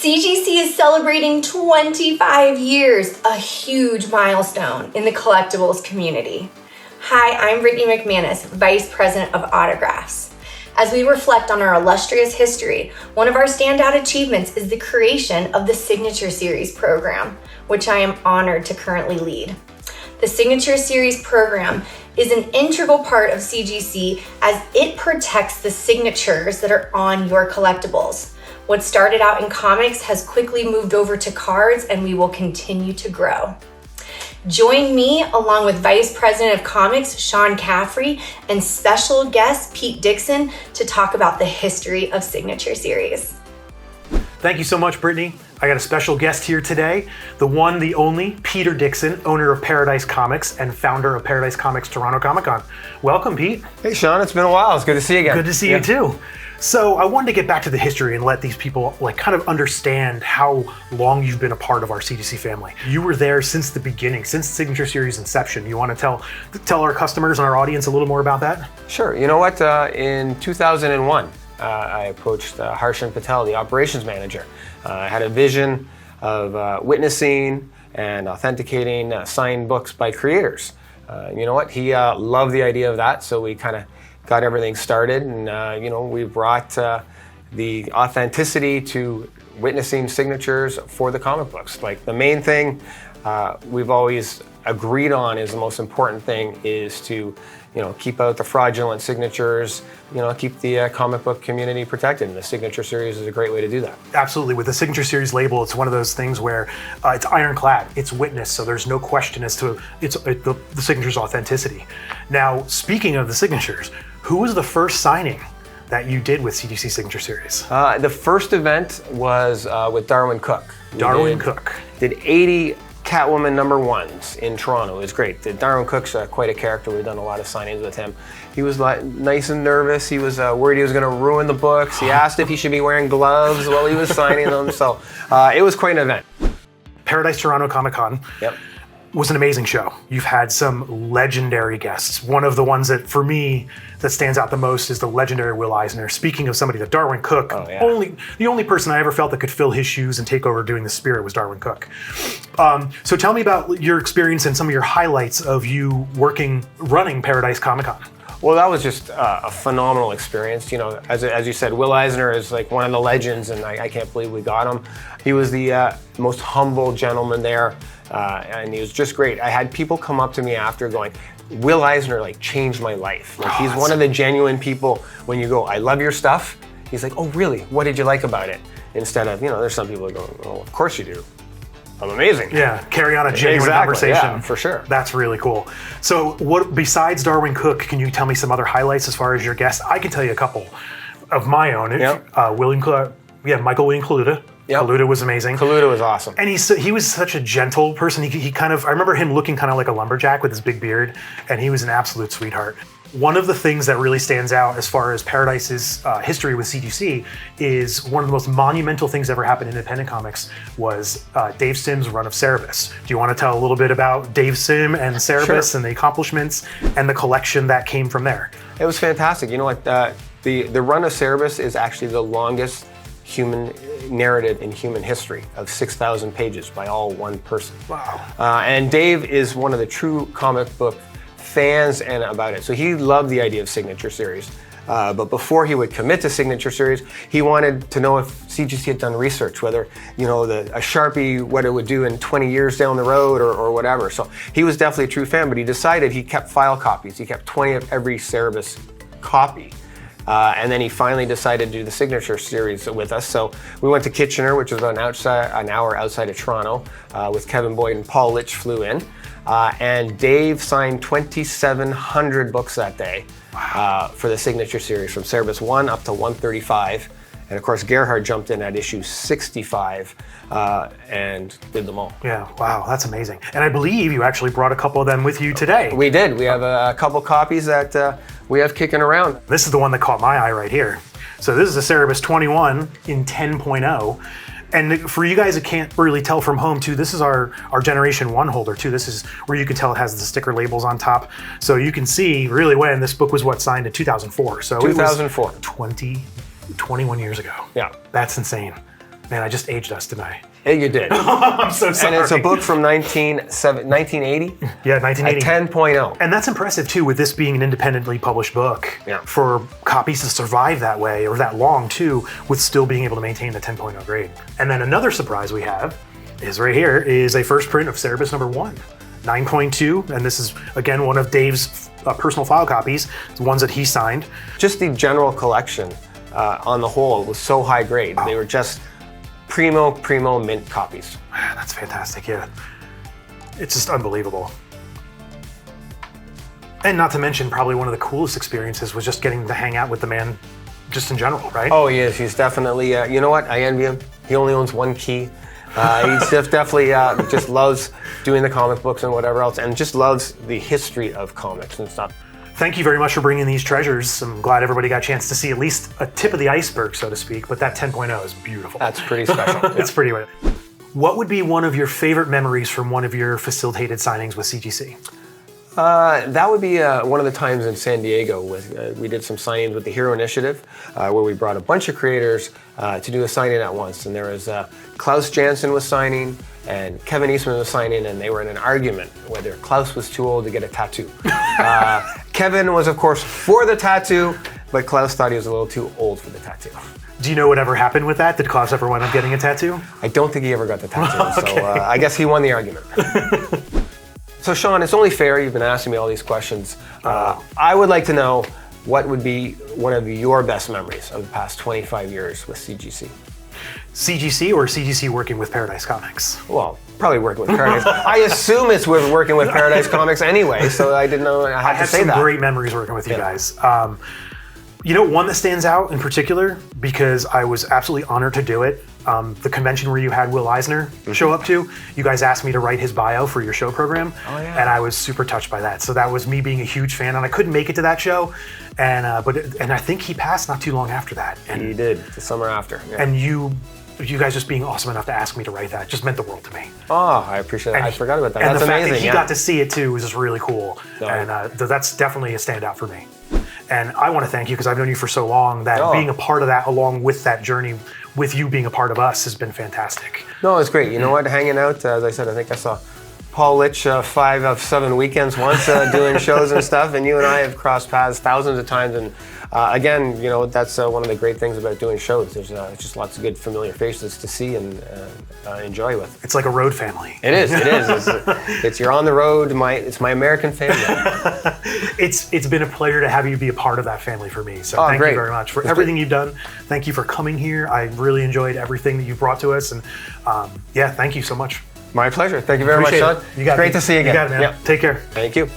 CGC is celebrating 25 years, a huge milestone in the collectibles community. Hi, I'm Brittany McManus, Vice President of Autographs. As we reflect on our illustrious history, one of our standout achievements is the creation of the Signature Series program, which I am honored to currently lead. The Signature Series program is an integral part of CGC as it protects the signatures that are on your collectibles. What started out in comics has quickly moved over to cards, and we will continue to grow. Join me along with Vice President of Comics, Sean Caffrey, and special guest, Pete Dixon, to talk about the history of Signature Series. Thank you so much, Brittany. I got a special guest here today, the one, the only, Peter Dixon, owner of Paradise Comics and founder of Paradise Comics Toronto Comic Con. Welcome, Pete. Hey, Sean, it's been a while. It's good to see you again. Good to see you too. So I wanted to get back to the history and let these people kind of understand how long you've been a part of our CGC family. You were there since the beginning, since Signature Series inception. You want to tell our customers and our audience a little more about that? Sure. You know what? In 2001, I approached Harshan Patel, the operations manager. I had a vision of witnessing and authenticating signed books by creators. You know what? He loved the idea of that, so we kind of got everything started, and we brought the authenticity to witnessing signatures for the comic books. Like, the main thing we've always agreed on is the most important thing is to keep out the fraudulent signatures, keep the comic book community protected, and the Signature Series is a great way to do that. Absolutely. With the Signature Series label, it's one of those things where it's ironclad, it's witnessed, so there's no question as to the signature's authenticity. Now, speaking of the signatures, who was the first signing that you did with CGC Signature Series? The first event was with Darwin Cook. Darwin Cook. Did 80 Catwoman #1s in Toronto. It was great. Darwin Cook's quite a character. We've done a lot of signings with him. He was nice and nervous. He was worried he was going to ruin the books. He asked if he should be wearing gloves while he was signing them. So it was quite an event. Paradise Toronto Comic Con. Yep. Was an amazing show. You've had some legendary guests. One of the ones that, for me, that stands out the most is the legendary Will Eisner. Speaking of somebody that Darwin Cook, the only person I ever felt that could fill his shoes and take over doing the Spirit was Darwin Cook. So tell me about your experience and some of your highlights of you running Paradise Comic Con. Well, that was just a phenomenal experience. As you said, Will Eisner is like one of the legends, and I can't believe we got him. He was the most humble gentleman there. And he was just great. I had people come up to me after going, Will Eisner changed my life. He's one of the genuine people when you go, I love your stuff. He's like, oh really? What did you like about it? Instead of, there's some people that go, oh, of course you do. I'm amazing. Yeah, carry on a genuine conversation. Yeah, for sure. That's really cool. So what, besides Darwin Cook, can you tell me some other highlights as far as your guests? I can tell you a couple of my own. Yep. Michael William Kaluta. Yep. Kaluta was amazing. Kaluta was awesome. And he was such a gentle person. He kind of, I remember him looking kind of like a lumberjack with his big beard, and he was an absolute sweetheart. One of the things that really stands out as far as Paradise's history with CGC is one of the most monumental things ever happened in independent comics was Dave Sim's run of Cerebus. Do you want to tell a little bit about Dave Sim and Cerebus Sure. and the accomplishments and the collection that came from there? It was fantastic. You know what? The run of Cerebus is actually the longest human narrative in human history of 6,000 pages by all one person. Wow. And Dave is one of the true comic book fans and about it. So he loved the idea of Signature Series. But before he would commit to Signature Series, he wanted to know if CGC had done research, whether, a Sharpie, what it would do in 20 years down the road or whatever. So he was definitely a true fan, but he decided he kept file copies. He kept 20 of every Cerebus copy. And then he finally decided to do the Signature Series with us. So we went to Kitchener, which was about an hour outside of Toronto, with Kevin Boyd, and Paul Litch flew in. And Dave signed 2,700 books that day for the Signature Series, from Cerebus 1 up to 135. And of course, Gerhard jumped in at issue 65 and did them all. Yeah, wow, that's amazing. And I believe you actually brought a couple of them with you today. We did. We have a couple copies that we have kicking around. This is the one that caught my eye right here. So this is a Cerebus 21 in 10.0. And for you guys that can't really tell from home too, this is our Generation 1 holder too. This is where you can tell it has the sticker labels on top. So you can see really when this book was signed in 2004. So 2004. It was 21 years ago. Yeah. That's insane. Man, I just aged us, didn't I? Yeah, you did. I'm so sorry. And it's a book from 1980? Yeah, 1980. A 10.0. And that's impressive too, with this being an independently published book. Yeah. For copies to survive that way, or that long too, with still being able to maintain the 10.0 grade. And then another surprise we have is right here, is a first print of Cerebus #1. 9.2, and this is again one of Dave's personal file copies, the ones that he signed. Just the general collection on the whole was so high grade. They were just primo mint copies. That's fantastic, yeah. It's just unbelievable. And not to mention, probably one of the coolest experiences was just getting to hang out with the man just in general, right? Oh, he is. He's definitely, you know what? I envy him. He only owns one key. He definitely just loves doing the comic books and whatever else, and just loves the history of comics and stuff. Thank you very much for bringing these treasures. I'm glad everybody got a chance to see at least a tip of the iceberg, so to speak, but that 10.0 is beautiful. That's pretty special. It's pretty rare. What would be one of your favorite memories from one of your facilitated signings with CGC? That would be one of the times in San Diego. We did some signings with the Hero Initiative, where we brought a bunch of creators to do a signing at once. And there was Klaus Janson was signing, and Kevin Eastman was signing, and they were in an argument whether Klaus was too old to get a tattoo. Kevin was, of course, for the tattoo, but Klaus thought he was a little too old for the tattoo. Do you know what ever happened with that? Did Klaus ever wind up getting a tattoo? I don't think he ever got the tattoo, Okay. so I guess he won the argument. So Sean, it's only fair you've been asking me all these questions. I would like to know what would be one of your best memories of the past 25 years with CGC? CGC or CGC working with Paradise Comics? Well, probably working with Paradise. I assume it's with working with Paradise Comics anyway, so I didn't know I had to say that. I had some great memories working with you guys. You know, one that stands out in particular, because I was absolutely honored to do it, the convention where you had Will Eisner show up to, you guys asked me to write his bio for your show program, and I was super touched by that. So that was me being a huge fan, and I couldn't make it to that show, and I think he passed not too long after that. And he did, the summer after. Yeah. And you guys just being awesome enough to ask me to write that just meant the world to me. Oh, I appreciate that. I forgot about that. And that's the fact amazing. that he got to see it too was just really cool. No. And that's definitely a standout for me. And I want to thank you because I've known you for so long that being a part of that along with that journey with you being a part of us has been fantastic. No, it's great. You know what? Hanging out, as I said, I think I saw Paul Litch 5 of 7 weekends once doing shows and stuff, and you and I have crossed paths thousands of times. And again, you know, that's one of the great things about doing shows. There's just lots of good familiar faces to see and enjoy with. It's like a road family. It is. It is. It's you're on the road. It's my American family. It's been a pleasure to have you be a part of that family for me. So thank you very much for everything you've done. Thank you for coming here. I really enjoyed everything that you brought to us, and yeah, thank you so much. My pleasure. Thank you very much, Sean. You got Great to see you again. You got it, man. Take care. Thank you.